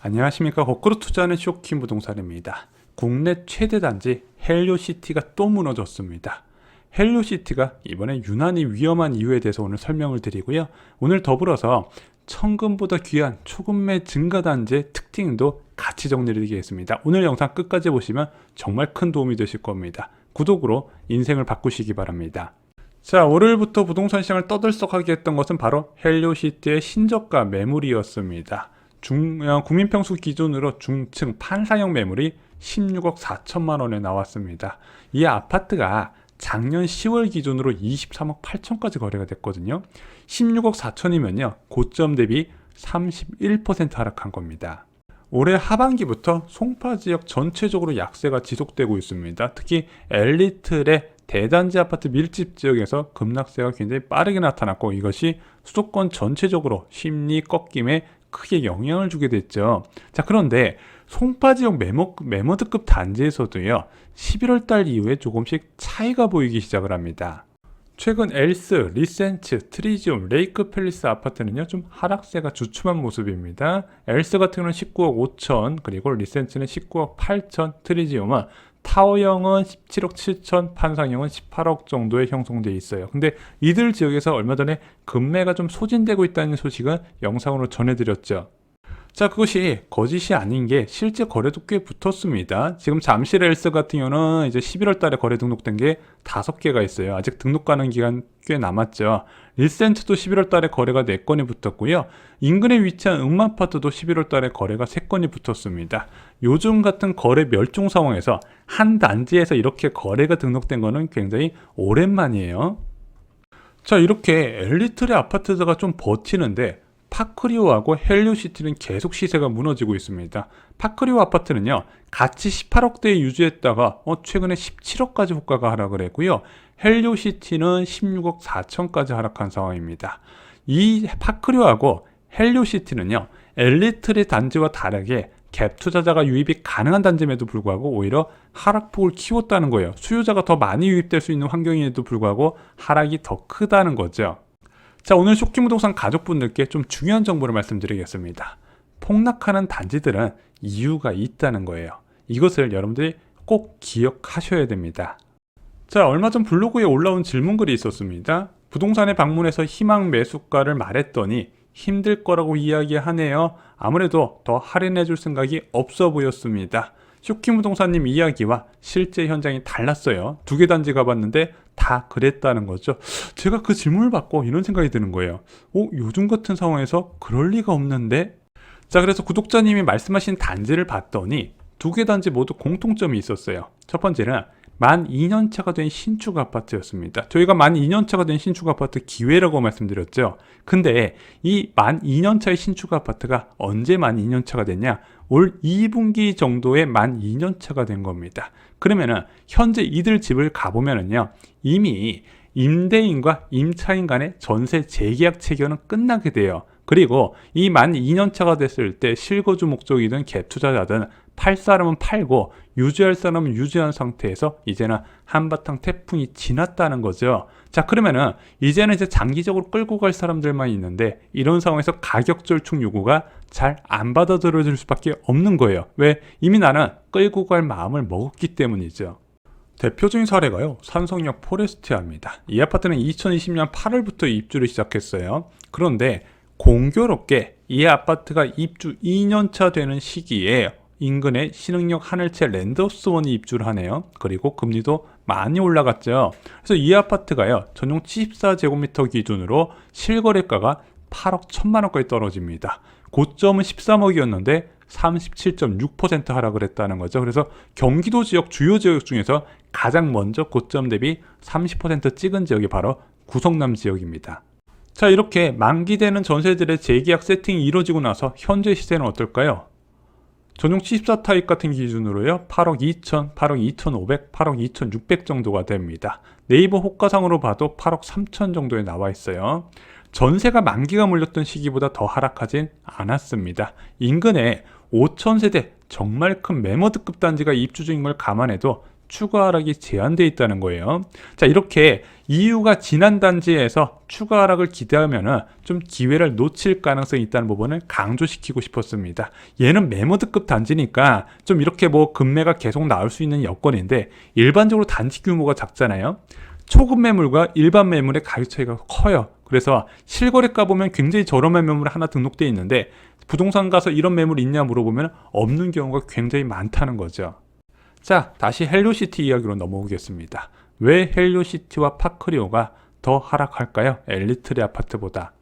안녕하십니까. 거꾸로 투자하는 쇼킹 부동산입니다. 국내 최대 단지 헬리오시티가 또 무너졌습니다. 헬리오시티가 이번에 유난히 위험한 이유에 대해서 오늘 설명을 드리고요. 오늘 더불어서 천금보다 귀한 초금매 증가 단지의 특징도 같이 정리드리겠습니다. 오늘 영상 끝까지 보시면 정말 큰 도움이 되실 겁니다. 구독으로 인생을 바꾸시기 바랍니다. 자, 월요일부터 부동산 시장을 떠들썩하게 했던 것은 바로 헬리오시티의 신저가 매물이었습니다. 국민평수 기준으로 중층 판사형 매물이 16억 4천만 원에 나왔습니다. 이 아파트가 작년 10월 기준으로 23억 8천까지 거래가 됐거든요. 16억 4천이면요, 고점 대비 31% 하락한 겁니다. 올해 하반기부터 송파 지역 전체적으로 약세가 지속되고 있습니다. 특히 엘리트의 대단지 아파트 밀집 지역에서 급락세가 굉장히 빠르게 나타났고, 이것이 수도권 전체적으로 심리 꺾임에 크게 영향을 주게 됐죠. 자, 그런데 송파 지역 매머드급 단지에서도요, 11월 달 이후에 조금씩 차이가 보이기 시작을 합니다. 최근 엘스, 리센츠, 트리지움, 레이크 팰리스 아파트는요, 좀 하락세가 주춤한 모습입니다. 엘스 같은 경우는 19억 5천, 그리고 리센츠는 19억 8천, 트리지움은 타워형은 17억 7천, 판상형은 18억 정도에 형성되어 있어요. 근데 이들 지역에서 얼마 전에 급매가 좀 소진되고 있다는 소식은 영상으로 전해드렸죠. 자, 그것이 거짓이 아닌 게 실제 거래도 꽤 붙었습니다. 지금 잠실 엘스 같은 경우는 이제 11월 달에 거래 등록된 게 5개가 있어요. 아직 등록 가능 기간 꽤 남았죠. 리센트도 11월 달에 거래가 4건이 붙었고요. 인근에 위치한 음마아파트도 11월 달에 거래가 3건이 붙었습니다. 요즘 같은 거래 멸종 상황에서 한 단지에서 이렇게 거래가 등록된 거는 굉장히 오랜만이에요. 자, 이렇게 엘리트의 아파트가 좀 버티는데 파크리오하고 헬리오시티는 계속 시세가 무너지고 있습니다. 파크리오 아파트는요, 같이 18억대에 유지했다가 최근에 17억까지 호가가 하락을 했고요. 헬리오시티는 16억 4천까지 하락한 상황입니다. 이 파크리오하고 헬리오시티는요, 엘리트의 단지와 다르게 갭 투자자가 유입이 가능한 단지임에도 불구하고 오히려 하락폭을 키웠다는 거예요. 수요자가 더 많이 유입될 수 있는 환경임에도 불구하고 하락이 더 크다는 거죠. 자, 오늘 쇼킹 부동산 가족분들께 좀 중요한 정보를 말씀드리겠습니다. 폭락하는 단지들은 이유가 있다는 거예요. 이것을 여러분들이 꼭 기억하셔야 됩니다. 자, 얼마 전 블로그에 올라온 질문글이 있었습니다. 부동산에 방문해서 희망 매수가를 말했더니 힘들 거라고 이야기하네요. 아무래도 더 할인해 줄 생각이 없어 보였습니다. 쇼킹 부동산님 이야기와 실제 현장이 달랐어요. 2개 단지 가봤는데 다 그랬다는 거죠. 제가 그 질문을 받고 이런 생각이 드는 거예요. 요즘 같은 상황에서 그럴 리가 없는데? 자, 그래서 구독자님이 말씀하신 단지를 봤더니 2개 단지 모두 공통점이 있었어요. 첫 번째는 만 2년차가 된 신축 아파트였습니다. 저희가 만 2년차가 된 신축 아파트 기회라고 말씀드렸죠. 근데 이 만 2년차의 신축 아파트가 언제 만 2년차가 됐냐? 올 2분기 정도에 만 2년차가 된 겁니다. 그러면은 현재 이들 집을 가보면은요, 이미 임대인과 임차인 간의 전세 재계약 체결은 끝나게 돼요. 그리고 이 만 2년차가 됐을 때 실거주 목적이든 갭 투자자든 팔 사람은 팔고 유지할 사람은 유지한 상태에서 이제는 한바탕 태풍이 지났다는 거죠. 자, 그러면은 이제는 이제 장기적으로 끌고 갈 사람들만 있는데, 이런 상황에서 가격 절충 요구가 잘 안 받아들여질 수밖에 없는 거예요. 왜? 이미 나는 끌고 갈 마음을 먹었기 때문이죠. 대표적인 사례가요, 산성역 포레스티아입니다. 이 아파트는 2020년 8월부터 입주를 시작했어요. 그런데 공교롭게 이 아파트가 입주 2년차 되는 시기에 인근에 신흥역 하늘채 랜더스원이 입주를 하네요. 그리고 금리도 많이 올라갔죠. 그래서 이 아파트가요, 전용 74제곱미터 기준으로 실거래가가 8억 1천만 원까지 떨어집니다. 고점은 13억이었는데 37.6% 하락을 했다는 거죠. 그래서 경기도 지역 주요 지역 중에서 가장 먼저 고점 대비 30% 찍은 지역이 바로 구성남 지역입니다. 자, 이렇게 만기되는 전세들의 재계약 세팅이 이루어지고 나서 현재 시세는 어떨까요? 전용 74타입 같은 기준으로요, 8억 2천, 8억 2,500, 8억 2,600 정도가 됩니다. 네이버 호가상으로 봐도 8억 3천 정도에 나와 있어요. 전세가 만기가 몰렸던 시기보다 더 하락하진 않았습니다. 인근에 5,000세대 정말 큰 매머드급 단지가 입주 중인 걸 감안해도 추가 하락이 제한되어 있다는 거예요. 자, 이렇게 이유가 지난 단지에서 추가 하락을 기대하면은 좀 기회를 놓칠 가능성이 있다는 부분을 강조시키고 싶었습니다. 얘는 매머드급 단지니까 좀 이렇게 뭐 급매가 계속 나올 수 있는 여건인데, 일반적으로 단지 규모가 작잖아요. 초급 매물과 일반 매물의 가격 차이가 커요. 그래서 실거래가 보면 굉장히 저렴한 매물이 하나 등록되어 있는데, 부동산 가서 이런 매물이 있냐 물어보면 없는 경우가 굉장히 많다는 거죠. 자, 다시 헬로시티 이야기로 넘어오겠습니다. 왜 헬로시티와 파크리오가 더 하락할까요? 엘리트리 아파트보다.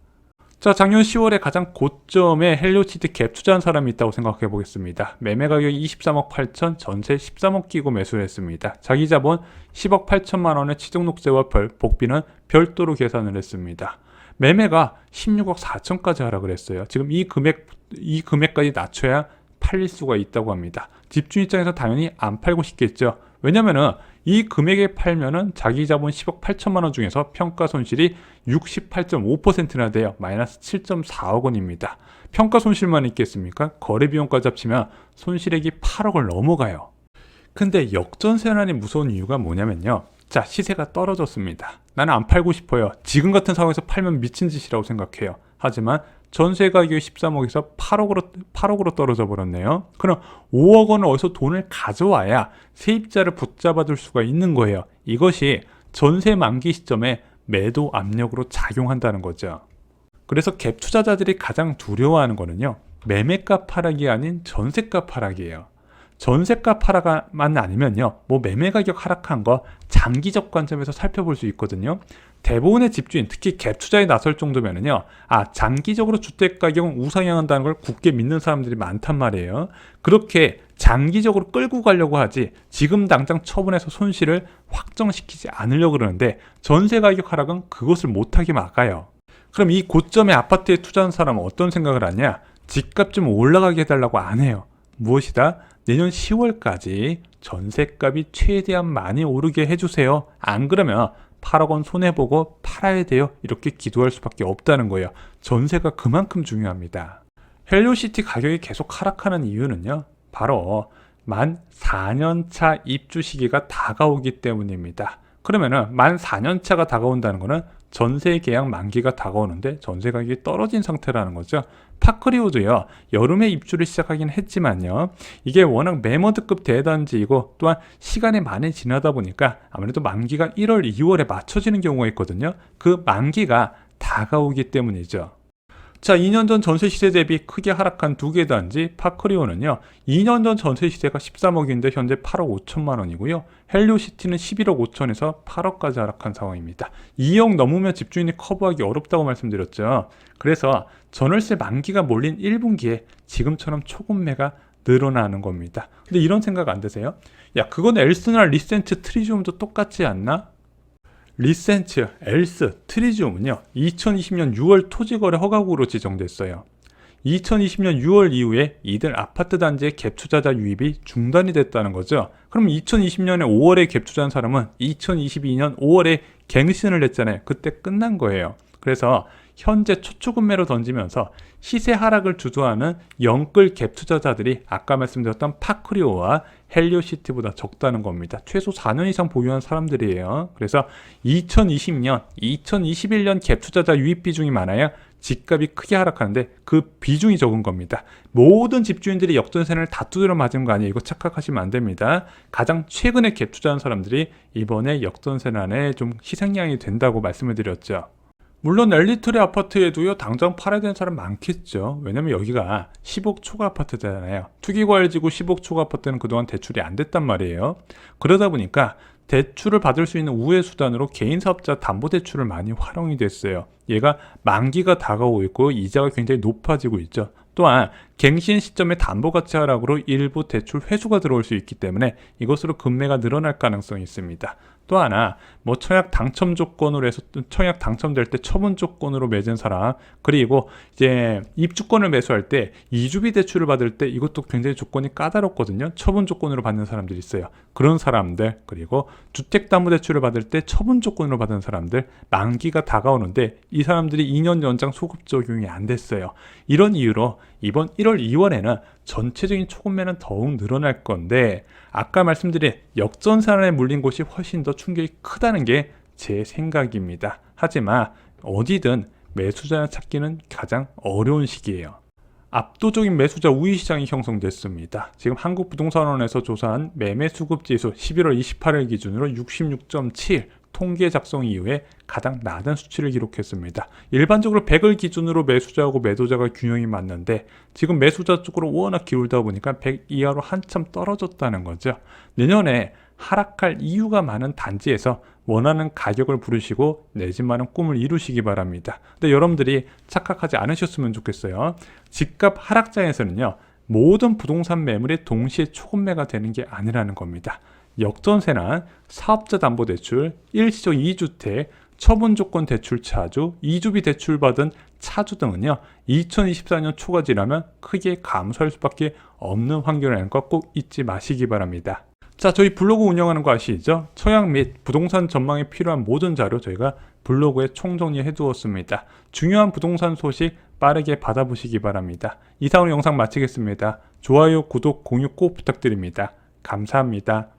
자, 작년 10월에 가장 고점에 헬로시티 갭 투자한 사람이 있다고 생각해 보겠습니다. 매매 가격이 23억 8천, 전세 13억 끼고 매수를 했습니다. 자기 자본 10억 8천만 원의 취득록세와 복비는 별도로 계산을 했습니다. 매매가 16억 4천까지 하락을 했어요. 지금 이 금액까지 낮춰야 팔릴 수가 있다고 합니다. 집주인 입장에서 당연히 안 팔고 싶겠죠. 왜냐면은 이 금액에 팔면은 자기 자본 10억 8천만 원 중에서 평가 손실이 68.5%나 돼요. 마이너스 7.4억 원입니다. 평가 손실만 있겠습니까? 거래 비용까지 합치면 손실액이 8억을 넘어가요. 근데 역전세난이 무서운 이유가 뭐냐면요. 자, 시세가 떨어졌습니다. 나는 안 팔고 싶어요. 지금 같은 상황에서 팔면 미친 짓이라고 생각해요. 하지만 전세 가격이 13억에서 8억으로 떨어져 버렸네요. 그럼 5억 원을 어디서 돈을 가져와야 세입자를 붙잡아둘 수가 있는 거예요. 이것이 전세 만기 시점에 매도 압력으로 작용한다는 거죠. 그래서 갭 투자자들이 가장 두려워하는 거는요, 매매값 하락이 아닌 전세값 하락이에요. 전세값 하락만 아니면요, 뭐 매매 가격 하락한 거 장기적 관점에서 살펴볼 수 있거든요. 대부분의 집주인, 특히 갭 투자에 나설 정도면은요, 장기적으로 주택 가격은 우상향한다는 걸 굳게 믿는 사람들이 많단 말이에요. 그렇게 장기적으로 끌고 가려고 하지, 지금 당장 처분해서 손실을 확정시키지 않으려고 그러는데, 전세 가격 하락은 그것을 못하게 막아요. 그럼 이 고점의 아파트에 투자한 사람은 어떤 생각을 하냐? 집값 좀 올라가게 해달라고 안 해요. 무엇이다? 내년 10월까지 전세값이 최대한 많이 오르게 해주세요. 안 그러면 8억 원 손해보고 팔아야 돼요. 이렇게 기도할 수밖에 없다는 거예요. 전세가 그만큼 중요합니다. 헬로시티 가격이 계속 하락하는 이유는요, 바로 만 4년차 입주 시기가 다가오기 때문입니다. 그러면은 만 4년차가 다가온다는 거는 전세 계약 만기가 다가오는데 전세 가격이 떨어진 상태라는 거죠. 파크리오도요, 여름에 입주를 시작하긴 했지만요, 이게 워낙 매머드급 대단지이고 또한 시간이 많이 지나다 보니까 아무래도 만기가 1월, 2월에 맞춰지는 경우가 있거든요. 그 만기가 다가오기 때문이죠. 자, 2년 전 전세 시세 대비 크게 하락한 두 개 단지, 파크리오는요, 2년 전 전세 시세가 13억인데 현재 8억 5천만 원이고요. 헬로시티는 11억 5천에서 8억까지 하락한 상황입니다. 2억 넘으면 집주인이 커버하기 어렵다고 말씀드렸죠. 그래서 전월세 만기가 몰린 1분기에 지금처럼 초급매가 늘어나는 겁니다. 근데 이런 생각 안 드세요? 야, 그건 엘스나 리센트, 트리지움도 똑같지 않나? 리센트, 엘스, 트리지움은요, 2020년 6월 토지거래 허가국으로 지정됐어요. 2020년 6월 이후에 이들 아파트 단지의 갭 투자자 유입이 중단이 됐다는 거죠. 그럼 2020년에 5월에 갭 투자한 사람은 2022년 5월에 갱신을 했잖아요. 그때 끝난 거예요. 그래서 현재 초초급매로 던지면서 시세 하락을 주도하는 영끌 갭 투자자들이 아까 말씀드렸던 파크리오와 헬리오시티보다 적다는 겁니다. 최소 4년 이상 보유한 사람들이에요. 그래서 2020년, 2021년 갭 투자자 유입 비중이 많아야 집값이 크게 하락하는데 그 비중이 적은 겁니다. 모든 집주인들이 역전세를 다 두드려 맞은 거 아니에요. 이거 착각하시면 안 됩니다. 가장 최근에 갭 투자한 사람들이 이번에 역전세난에 좀 희생양이 된다고 말씀을 드렸죠. 물론 엘리트리 아파트에도요, 당장 팔아야 되는 사람 많겠죠. 왜냐면 여기가 10억 초과 아파트잖아요. 투기과열지구 10억 초과 아파트는 그동안 대출이 안 됐단 말이에요. 그러다 보니까 대출을 받을 수 있는 우회 수단으로 개인사업자 담보대출을 많이 활용이 됐어요. 얘가 만기가 다가오고 있고 이자가 굉장히 높아지고 있죠. 또한 갱신 시점에 담보가치 하락으로 일부 대출 회수가 들어올 수 있기 때문에 이것으로 금매가 늘어날 가능성이 있습니다. 또 하나, 뭐 청약 당첨 조건으로 해서 청약 당첨될 때 처분 조건으로 맺은 사람, 그리고 이제 입주권을 매수할 때 이주비 대출을 받을 때 이것도 굉장히 조건이 까다롭거든요. 처분 조건으로 받는 사람들이 있어요. 그런 사람들, 그리고 주택담보대출을 받을 때 처분 조건으로 받은 사람들, 만기가 다가오는데 이 사람들이 2년 연장 소급 적용이 안 됐어요. 이런 이유로 이번 1월, 2월에는 전체적인 초급매는 더욱 늘어날 건데 아까 말씀드린 역전선에 물린 곳이 훨씬 더 충격이 크다는 게 제 생각입니다. 하지만 어디든 매수자 찾기는 가장 어려운 시기예요. 압도적인 매수자 우위 시장이 형성됐습니다. 지금 한국부동산원에서 조사한 매매 수급 지수 11월 28일 기준으로 66.7 통계 작성 이후에 가장 낮은 수치를 기록했습니다. 일반적으로 100을 기준으로 매수자하고 매도자가 균형이 맞는데 지금 매수자 쪽으로 워낙 기울다 보니까 100 이하로 한참 떨어졌다는 거죠. 내년에 하락할 이유가 많은 단지에서 원하는 가격을 부르시고 내 집만은 꿈을 이루시기 바랍니다. 근데 여러분들이 착각하지 않으셨으면 좋겠어요. 집값 하락장에서는요, 모든 부동산 매물이 동시에 초급매가 되는 게 아니라는 겁니다. 역전세나 사업자담보대출, 일시적 2주택, 처분조건 대출 차주, 이주비 대출 받은 차주 등은요 2024년 초가 지나면 크게 감소할 수밖에 없는 환경이라는 것 꼭 잊지 마시기 바랍니다. 자, 저희 블로그 운영하는 거 아시죠? 처약 및 부동산 전망에 필요한 모든 자료 저희가 블로그에 총정리해 두었습니다. 중요한 부동산 소식 빠르게 받아보시기 바랍니다. 이상으로 영상 마치겠습니다. 좋아요, 구독, 공유 꼭 부탁드립니다. 감사합니다.